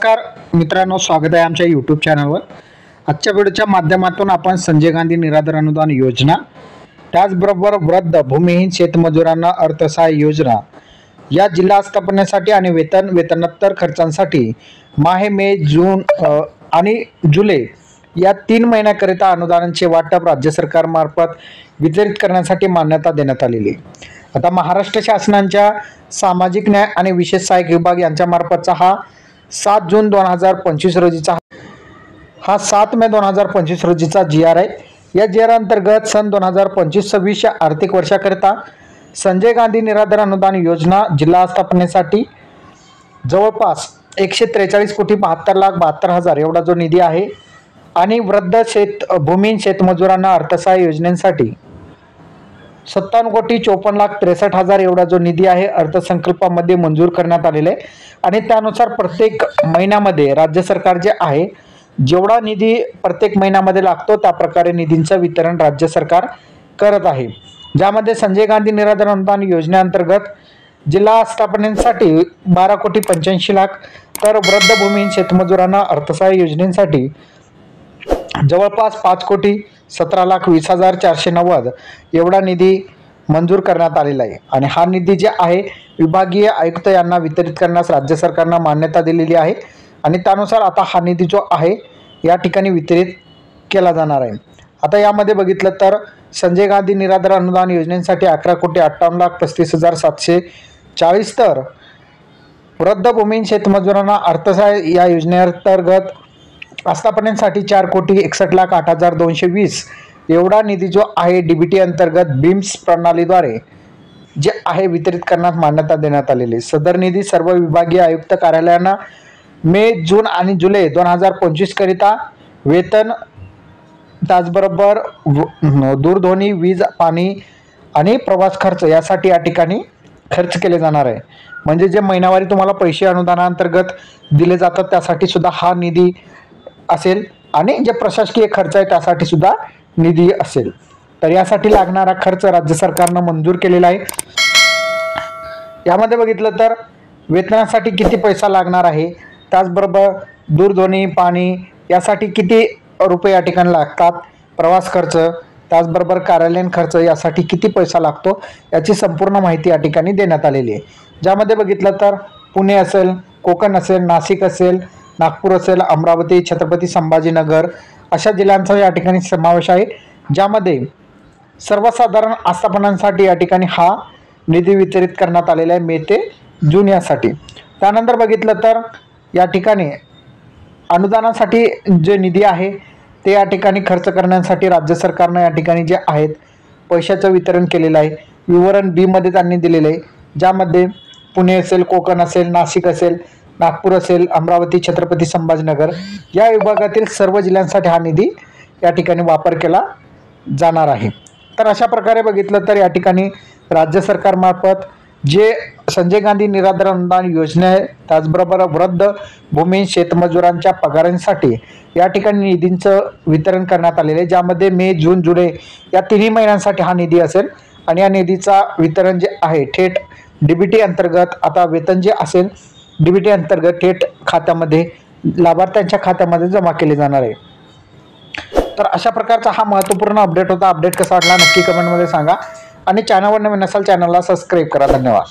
नमस्कार मित्रांनो, स्वागत आहे आमच्या यूट्यूब चॅनलवर। आजच्या व्हिडिओच्या माध्यमातून आपण संजय गांधी निराधार अनुदान योजना, त्याचबरोबर वृद्ध भूमिहीन शेतमजुरांना अर्थसहाय्य योजना या जिल्हा स्थापनेसाठी आणि वेतनोत्तर खर्चांसाठी माहे मे जून आणि जुलै या 3 महिन्याकरिता अनुदानांचे वाटप राज्य सरकारमार्फत वितरित करण्यासाठी मान्यता देण्यात आलेली आहे। आता महाराष्ट्र शासनाच्या सामाजिक न्याय आणि विशेष सहाय्यक विभाग यांच्या मार्फतचा हा 7 जून 2025 रोजीचा 7 मे 2025 रोजीचा GR आहे। या GR अंतर्गत सन 2025-26 या आर्थिक वर्षाकरिता संजय गांधी निराधार अनुदान योजना जिल्हा स्थापनेसाठी जवळपास 143,72,72,000 एवढा जो निधी आहे आणि वृद्ध भूमिहीन शेतमजुरांना अर्थसहाय्य योजनेसाठी 57,54,63,000 एवढा जो निधी आहे अर्थसंकल्पामध्ये मंजूर करण्यात आलेला आहे। आणि त्यानुसार प्रत्येक महिन्यामध्ये राज्य सरकार जे आहे जेवढा निधी प्रत्येक महिन्यामध्ये लागतो त्या प्रकारे निधींचं वितरण राज्य सरकार करत आहे। ज्यामध्ये संजय गांधी निराधार अनुदान योजनेअंतर्गत जिल्हा स्थापनेसाठी 12,85,00,000 तर वृद्ध भूमिहीन शेतमजुरांना अर्थसहाय्य योजनेसाठी जवळपास 5,17,20,490 एवढा निधी मंजूर करण्यात आलेला आहे। आणि हा निधी जे आहे विभागीय आयुक्त यांना वितरित करण्यास राज्य सरकारने मान्यता दिलेली आहे आणि त्यानुसार आता हा निधी जो आहे या ठिकाणी वितरित केला जाणार आहे। आता यामध्ये बघितलं तर संजय गांधी निराधार अनुदान योजनेसाठी 11,58,35,740 तर वृद्ध भूमिहीन शेतमजुरांना अर्थसहाय्य या योजनेअंतर्गत आस्थापनेसाठी 4,61,08,220 एवढा निधी जो आहे DBT अंतर्गत BIMS प्रणालीद्वारे जे आहे वितरित करण्यास मान्यता देण्यात आलेली आहे। सदर निधी सर्व विभागीय आयुक्त कार्यालयांना मे, जून आणि जुलै 2025 करिता वेतन, त्याचबरोबर दूरध्वनी, वीज, पाणी आणि प्रवास खर्च यासाठी या ठिकाणी खर्च केले जाणार आहे। म्हणजे जे महिनावारी तुम्हाला पैसे अनुदानाअंतर्गत दिले जातात त्यासाठी सुद्धा हा निधी असेल आणि जे प्रशासकीय खर्च आहे त्यासाठी सुद्धा निधी असेल। तर यासाठी लागणारा खर्च राज्य सरकारने मंजूर केलेला आहे। यामध्ये बघितलं तर वेतनासाठी किती पैसा लागणार आहे, त्याचबरोबर दूरध्वनी, पाणी यासाठी किती रुपये या ठिकाणी लागतात, प्रवास खर्च, त्याचबरोबर कार्यालयीन खर्च यासाठी किती पैसा लागतो याची संपूर्ण माहिती या ठिकाणी देण्यात आलेली आहे। ज्यामध्ये बघितलं तर पुणे असेल, कोकण असेल, नाशिक असेल, नागपूर असेल, अमरावती, छत्रपती संभाजीनगर अशा जिल्ह्यांचा या ठिकाणी समावेश आहे। ज्यामध्ये सर्वसाधारण आस्थापनांसाठी या ठिकाणी हा निधी वितरित करण्यात आलेला आहे मे ते जून यासाठी। त्यानंतर बघितलं तर या ठिकाणी अनुदानासाठी जे निधी आहे ते या ठिकाणी खर्च करण्यासाठी राज्य सरकारने या ठिकाणी जे आहेत पैशाचं वितरण केलेलं आहे। विवरण B मध्ये त्यांनी दिलेलं आहे, ज्यामध्ये पुणे असेल, कोकण असेल, नाशिक असेल, नागपूर असेल, अमरावती, छत्रपती संभाजीनगर या विभागातील सर्व जिल्ह्यांसाठी हा निधी या ठिकाणी वापर केला जाणार आहे। तर अशा प्रकारे बघितलं तर या ठिकाणी राज्य सरकारमार्फत जे संजय गांधी निराधार अनुदान योजना आहे त्याचबरोबर वृद्ध भूमिहीन शेतमजुरांच्या पगारांसाठी या ठिकाणी निधींचं वितरण करण्यात आलेलं आहे। ज्यामध्ये मे, जून, जुलै या 3 महिन्यांसाठी हा निधी असेल आणि या निधीचा वितरण जे आहे थेट DBT अंतर्गत आता वेतन जे असेल DBT अंतर्गत थेट खात्यामध्ये लाभार्थ्यांच्या खात्यामध्ये जमा केले जाणार आहे। तर अशा प्रकारचा हा महत्त्वपूर्ण अपडेट होता। अपडेट कसा वाटला नक्की कमेंटमध्ये सांगा आणि चॅनलवर नवीन असाल चॅनलला सबस्क्राईब करा। धन्यवाद।